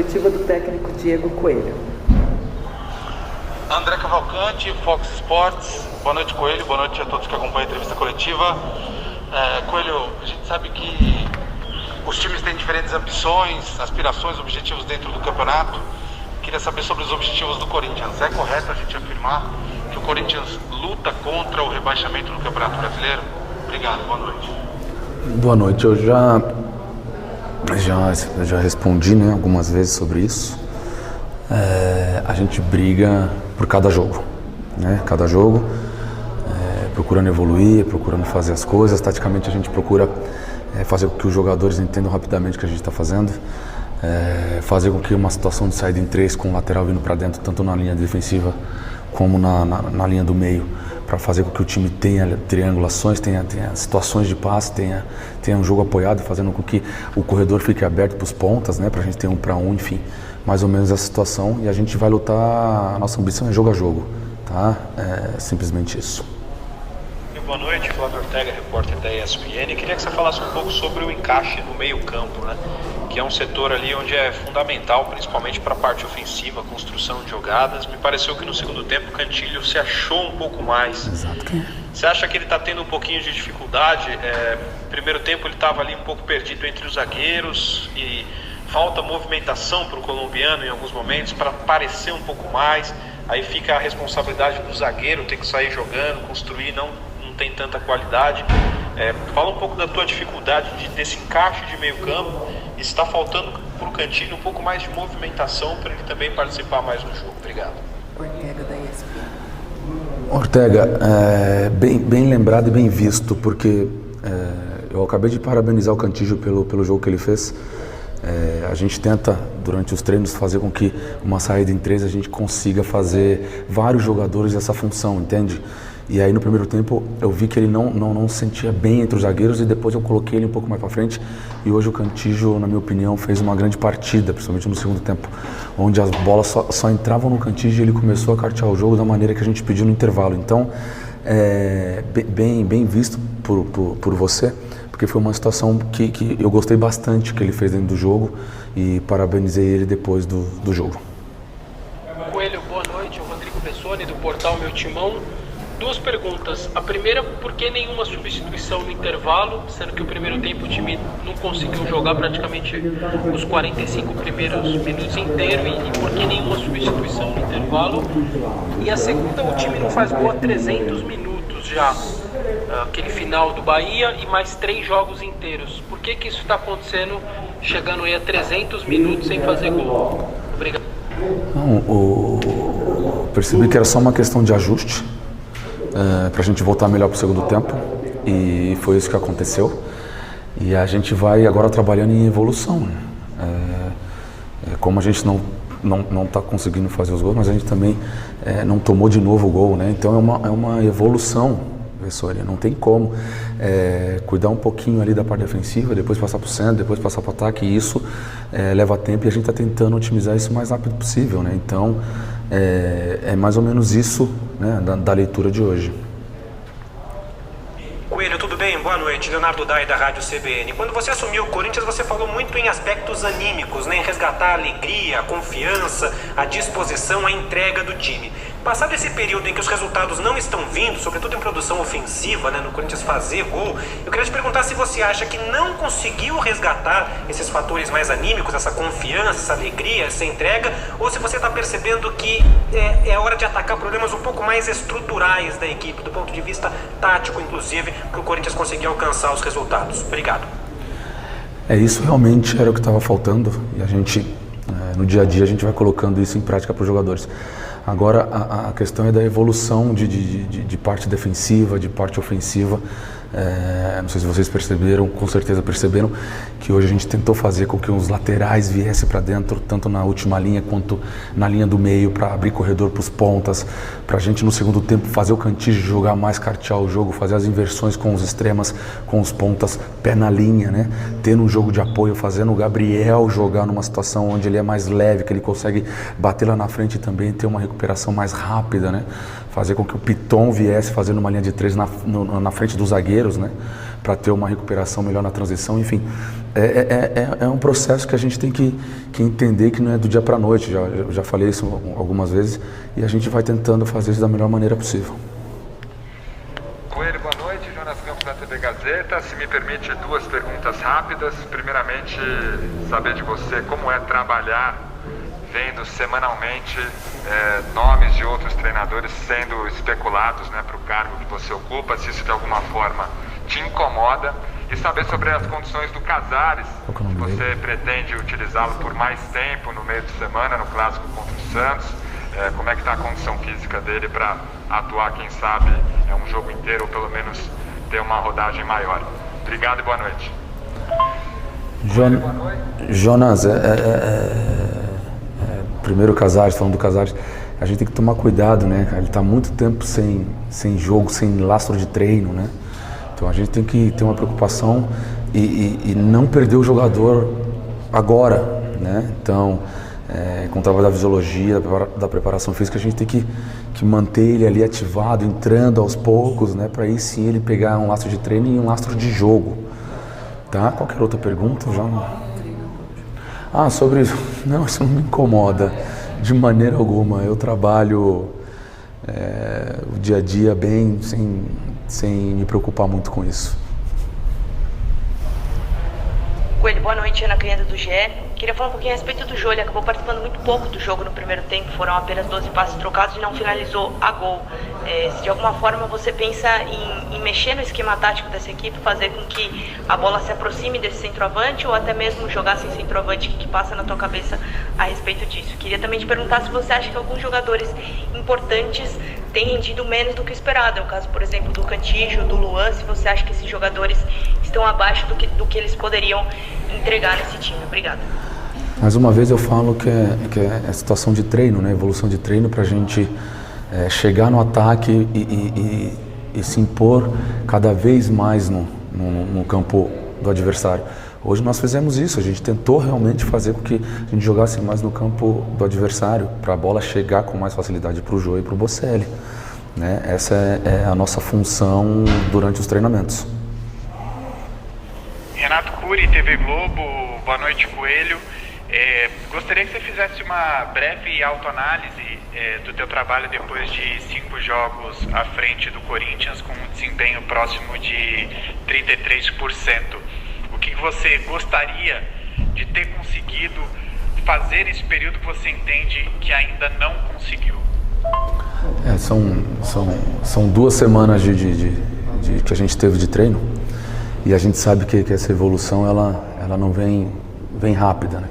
Coletiva do técnico Diego Coelho. André Cavalcante, Fox Sports. Boa noite, Coelho. Boa noite a todos que acompanham a entrevista coletiva. Coelho, a gente sabe que os times têm diferentes ambições, aspirações, objetivos dentro do campeonato. Queria saber sobre os objetivos do Corinthians. É correto a gente afirmar que o Corinthians luta contra o rebaixamento no Campeonato Brasileiro? Obrigado, boa noite. Boa noite, eu já respondi, né, algumas vezes sobre isso. A gente briga por cada jogo, né? Cada jogo, procurando evoluir, procurando fazer as coisas. Taticamente a gente procura fazer com que os jogadores entendam rapidamente o que a gente está fazendo, fazer com que uma situação de saída em 3 com o lateral vindo para dentro, tanto na linha defensiva como na linha do meio, para fazer com que o time tenha triangulações, tenha situações de passe, tenha um jogo apoiado, fazendo com que o corredor fique aberto para os pontas, né, para a gente ter 1 para 1, enfim, mais ou menos essa situação. E a gente vai lutar, a nossa ambição é jogo a jogo, tá? É simplesmente isso. Boa noite, Flávio Ortega, repórter da ESPN. Queria que você falasse um pouco sobre o encaixe do meio-campo, né? Que é um setor ali onde é fundamental, principalmente para a parte ofensiva, construção de jogadas. Me pareceu que no segundo tempo o Cantillo se achou um pouco mais. Exato. Você acha que ele está tendo um pouquinho de dificuldade? No primeiro tempo ele estava ali um pouco perdido entre os zagueiros e falta movimentação para o colombiano em alguns momentos para aparecer um pouco mais. Aí fica a responsabilidade do zagueiro ter que sair jogando, construir, não tem tanta qualidade. Fala um pouco da tua dificuldade desse encaixe de meio campo. Está faltando para o Cantillo um pouco mais de movimentação para ele também participar mais do jogo. Obrigado. Ortega da ESPN. Ortega, bem lembrado e bem visto, porque eu acabei de parabenizar o Cantillo pelo jogo que ele fez. A gente tenta, durante os treinos, fazer com que uma saída em 3 a gente consiga fazer vários jogadores dessa função, entende? E aí no primeiro tempo eu vi que ele não se sentia bem entre os zagueiros, e depois eu coloquei ele um pouco mais para frente, e hoje o Cantillo, na minha opinião, fez uma grande partida, principalmente no segundo tempo, onde as bolas só entravam no Cantillo e ele começou a cartear o jogo da maneira que a gente pediu no intervalo. Então, bem visto por você, porque foi uma situação que eu gostei bastante que ele fez dentro do jogo, e parabenizei ele depois do jogo. Coelho, boa noite, o Rodrigo Bessoni do portal Meu Timão. 2 perguntas. A primeira, por que nenhuma substituição no intervalo, sendo que o primeiro tempo o time não conseguiu jogar praticamente os 45 primeiros minutos inteiros, e por que nenhuma substituição no intervalo? E a segunda, o time não faz gol há 300 minutos já, aquele final do Bahia, e mais 3 jogos inteiros. Por que isso está acontecendo, chegando aí a 300 minutos sem fazer gol? Obrigado. Percebi que era só uma questão de ajuste, para a gente voltar melhor para o segundo tempo, e foi isso que aconteceu. E a gente vai agora trabalhando em evolução, né? Como a gente não está conseguindo fazer os gols, mas a gente também não tomou de novo o gol, né? Então é uma evolução, Bessoni, não tem como cuidar um pouquinho ali da parte defensiva, depois passar para o centro, depois passar para o ataque, e isso leva tempo, e a gente está tentando otimizar isso o mais rápido possível, né? Então é mais ou menos isso, né, da leitura de hoje. Coelho, tudo bem? Boa noite. Leonardo Dai, da Rádio CBN. Quando você assumiu o Corinthians, você falou muito em aspectos anímicos, né? Em resgatar a alegria, a confiança, a disposição, a entrega do time. Passado esse período em que os resultados não estão vindo, sobretudo em produção ofensiva, né, no Corinthians fazer gol, eu queria te perguntar se você acha que não conseguiu resgatar esses fatores mais anímicos, essa confiança, essa alegria, essa entrega, ou se você está percebendo que é hora de atacar problemas um pouco mais estruturais da equipe, do ponto de vista tático, inclusive, para o Corinthians conseguir alcançar os resultados. Obrigado. Isso realmente era o que estava faltando, e a gente, no dia a dia, a gente vai colocando isso em prática para os jogadores. Agora a questão é da evolução de parte defensiva, de parte ofensiva. Não sei se vocês perceberam, com certeza perceberam, que hoje a gente tentou fazer com que os laterais viessem para dentro, tanto na última linha quanto na linha do meio, para abrir corredor para os pontas, para a gente no segundo tempo fazer o Cantillo jogar mais, cartear o jogo, fazer as inversões com os extremas, com os pontas, pé na linha, né? Tendo um jogo de apoio, fazendo o Gabriel jogar numa situação onde ele é mais leve, que ele consegue bater lá na frente e também ter uma recuperação mais rápida, né? Fazer com que o Piton viesse fazendo uma linha de 3 na frente dos zagueiros, né? Para ter uma recuperação melhor na transição, enfim. É um processo que a gente tem que entender que não é do dia para a noite, já falei isso algumas vezes, e a gente vai tentando fazer isso da melhor maneira possível. Coelho, boa noite, Jonas Campos da TV Gazeta. Se me permite, 2 perguntas rápidas. Primeiramente, saber de você como é trabalhar vendo semanalmente nomes de outros treinadores sendo especulados, né, para o cargo que você ocupa, se isso de alguma forma te incomoda, e saber sobre as condições do Casares, se você pretende utilizá-lo por mais tempo no meio de semana, no clássico contra o Santos, como é que está a condição física dele para atuar, quem sabe, um jogo inteiro ou pelo menos ter uma rodagem maior. Obrigado e boa noite. Jonas, primeiro o Casares, falando do Casares, a gente tem que tomar cuidado, né? Ele está muito tempo sem jogo, sem lastro de treino, né? Então a gente tem que ter uma preocupação e não perder o jogador agora, né? Então, com o trabalho da fisiologia, da preparação física, a gente tem que manter ele ali ativado, entrando aos poucos, né? Para aí sim ele pegar um lastro de treino e um lastro de jogo, tá? Qualquer outra pergunta? Sobre isso. Não, isso não me incomoda de maneira alguma. Eu trabalho o dia a dia bem, sem me preocupar muito com isso. Coelho, boa noite, Ana Canheda do GE. Queria falar um pouquinho a respeito do Jô. Ele acabou participando muito pouco do jogo no primeiro tempo, foram apenas 12 passes trocados e não finalizou a gol. Se de alguma forma você pensa em mexer no esquema tático dessa equipe, fazer com que a bola se aproxime desse centroavante ou até mesmo jogar sem centroavante, o que passa na tua cabeça a respeito disso? Queria também te perguntar se você acha que alguns jogadores importantes têm rendido menos do que o esperado. É o caso, por exemplo, do Cantillo, do Luan, se você acha que esses jogadores estão abaixo do que eles poderiam entregar nesse time. Obrigada. Mais uma vez eu falo que é situação de treino, né? Evolução de treino para a gente chegar no ataque e se impor cada vez mais no campo do adversário. Hoje nós fizemos isso, a gente tentou realmente fazer com que a gente jogasse mais no campo do adversário, para a bola chegar com mais facilidade para o Jô e para o Bocelli, né? Essa é a nossa função durante os treinamentos. Renato Cury, TV Globo, boa noite, Coelho. Gostaria que você fizesse uma breve autoanálise do teu trabalho depois de 5 jogos à frente do Corinthians com um desempenho próximo de 33%. O que você gostaria de ter conseguido fazer nesse período que você entende que ainda não conseguiu? São 2 semanas que a gente teve de treino e a gente sabe que essa evolução ela não vem rápida, né?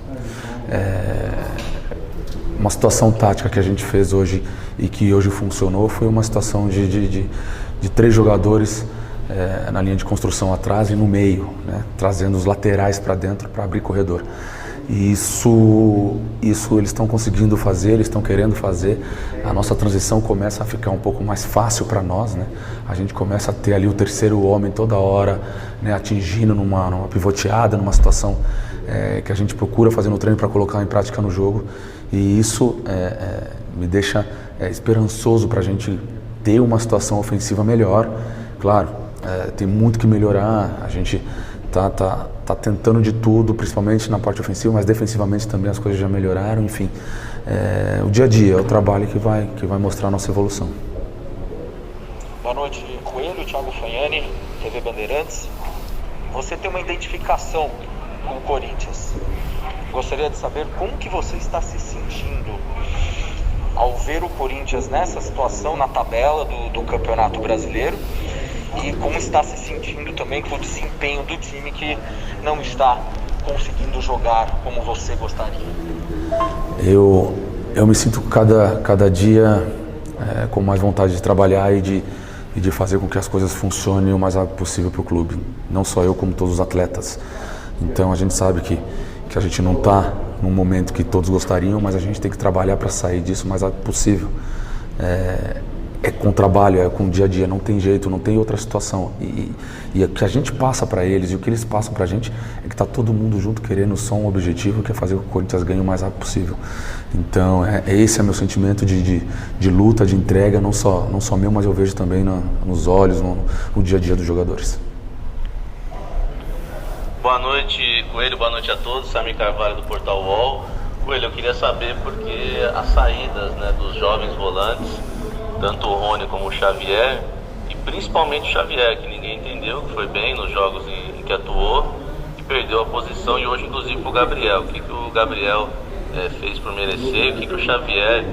Uma situação tática que a gente fez hoje e que hoje funcionou foi uma situação de 3 jogadores na linha de construção atrás e no meio, né? Trazendo os laterais para dentro para abrir corredor. E isso eles estão conseguindo fazer, eles estão querendo fazer. A nossa transição começa a ficar um pouco mais fácil para nós, né? A gente começa a ter ali o terceiro homem toda hora, né? Atingindo numa pivoteada, numa situação que a gente procura fazer no treino para colocar em prática no jogo. E isso me deixa esperançoso para a gente ter uma situação ofensiva melhor. Claro, tem muito que melhorar, a gente tá tentando de tudo, principalmente na parte ofensiva, mas defensivamente também as coisas já melhoraram, enfim. O dia a dia é o trabalho que vai mostrar a nossa evolução. Boa noite, Coelho, Thiago Fagnani, TV Bandeirantes. Você tem uma identificação com o Corinthians. Gostaria de saber como que você está se sentindo ao ver o Corinthians nessa situação na tabela do Campeonato Brasileiro e como está se sentindo também com o desempenho do time que não está conseguindo jogar como você gostaria. Eu me sinto cada dia com mais vontade de trabalhar e de fazer com que as coisas funcionem o mais rápido possível para o clube. Não só eu, como todos os atletas. Então a gente sabe que a gente não está num momento que todos gostariam, mas a gente tem que trabalhar para sair disso o mais rápido possível. É com trabalho, é com o dia a dia, não tem jeito, não tem outra situação. E o que a gente passa para eles e o que eles passam para a gente é que está todo mundo junto querendo só um objetivo, que é fazer com que o Corinthians ganhe o mais rápido possível. Então esse é meu sentimento de luta, de entrega, não só meu, mas eu vejo também nos olhos, no dia a dia dos jogadores. Boa noite, Coelho, boa noite a todos. Samir Carvalho do Portal UOL. Coelho, eu queria saber porque as saídas, né, dos jovens volantes, tanto o Rony como o Xavier, e principalmente o Xavier, que ninguém entendeu, que foi bem nos jogos em que atuou, e perdeu a posição, e hoje inclusive pro Gabriel. O que o Gabriel fez por merecer, o que o Xavier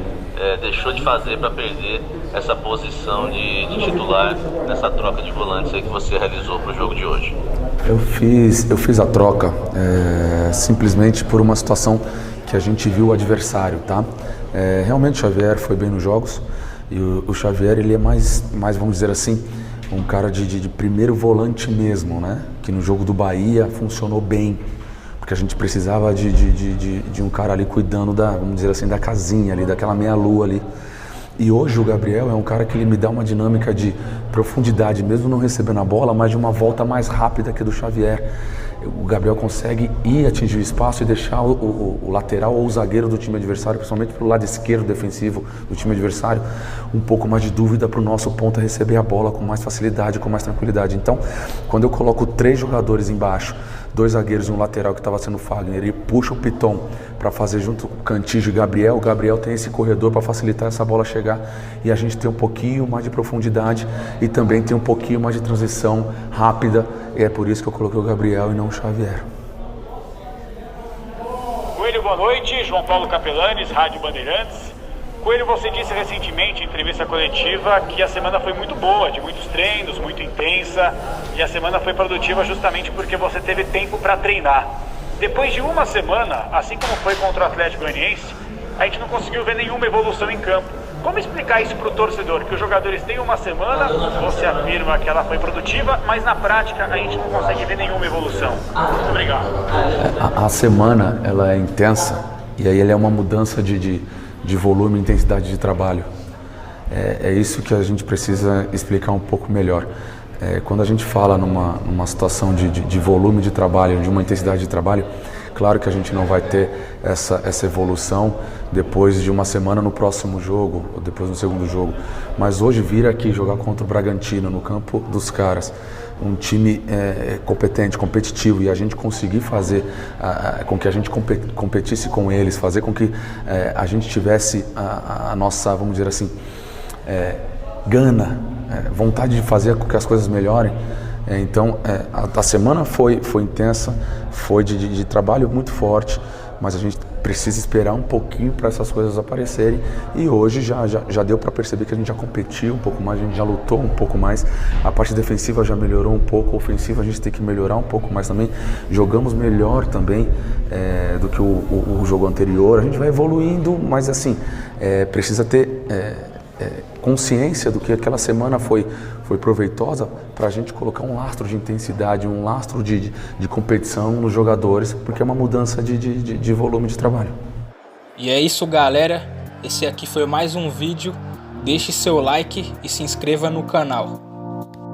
deixou de fazer para perder essa posição de titular nessa troca de volantes aí que você realizou para o jogo de hoje? Eu fiz a troca simplesmente por uma situação que a gente viu o adversário, tá? Realmente o Xavier foi bem nos jogos e o Xavier ele é mais, vamos dizer assim, um cara de primeiro volante mesmo, né? Que no jogo do Bahia funcionou bem, porque a gente precisava de um cara ali cuidando vamos dizer assim, da casinha ali, daquela meia-lua ali. E hoje o Gabriel é um cara que ele me dá uma dinâmica de profundidade, mesmo não recebendo a bola, mas de uma volta mais rápida que a do Xavier. O Gabriel consegue ir atingir o espaço e deixar o lateral ou o zagueiro do time adversário, principalmente pelo lado esquerdo defensivo do time adversário, um pouco mais de dúvida para o nosso ponta receber a bola com mais facilidade, com mais tranquilidade. Então, quando eu coloco 3 jogadores embaixo, 2 zagueiros e um lateral que estava sendo o Fagner, e puxa o Piton para fazer junto com o Cantígio e Gabriel, o Gabriel tem esse corredor para facilitar essa bola chegar e a gente tem um pouquinho mais de profundidade e também tem um pouquinho mais de transição rápida, e é por isso que eu coloquei o Gabriel e não o Xavier. Coelho, boa noite. João Paulo Capelanes, Rádio Bandeirantes. Coelho, você disse recentemente em entrevista coletiva que a semana foi muito boa, de muitos treinos, muito intensa, e a semana foi produtiva justamente porque você teve tempo para treinar. Depois de uma semana, assim como foi contra o Atlético Goianiense, a gente não conseguiu ver nenhuma evolução em campo. Como explicar isso para o torcedor? Que os jogadores têm uma semana, você afirma que ela foi produtiva, mas na prática a gente não consegue ver nenhuma evolução. Muito obrigado. A semana ela é intensa e aí ela é uma mudança de volume e intensidade de trabalho. É isso que a gente precisa explicar um pouco melhor. Quando a gente fala numa situação de volume de trabalho, de uma intensidade de trabalho, claro que a gente não vai ter essa evolução depois de uma semana no próximo jogo, ou depois no segundo jogo. Mas hoje vir aqui jogar contra o Bragantino, no campo dos caras, um time competente, competitivo, e a gente conseguir fazer com que a gente competisse com eles, fazer com que a gente tivesse a nossa, vamos dizer assim, gana, vontade de fazer com que as coisas melhorem. Então, a semana foi intensa, foi de trabalho muito forte, mas a gente precisa esperar um pouquinho para essas coisas aparecerem, e hoje já deu para perceber que a gente já competiu um pouco mais, a gente já lutou um pouco mais, a parte defensiva já melhorou um pouco, a ofensiva a gente tem que melhorar um pouco mais também, jogamos melhor também do que o jogo anterior, a gente vai evoluindo, mas assim, precisa ter consciência do que aquela semana foi proveitosa para a gente colocar um lastro de intensidade, um lastro de competição nos jogadores, porque é uma mudança de volume de trabalho. E é isso, galera. Esse aqui foi mais um vídeo. Deixe seu like e se inscreva no canal.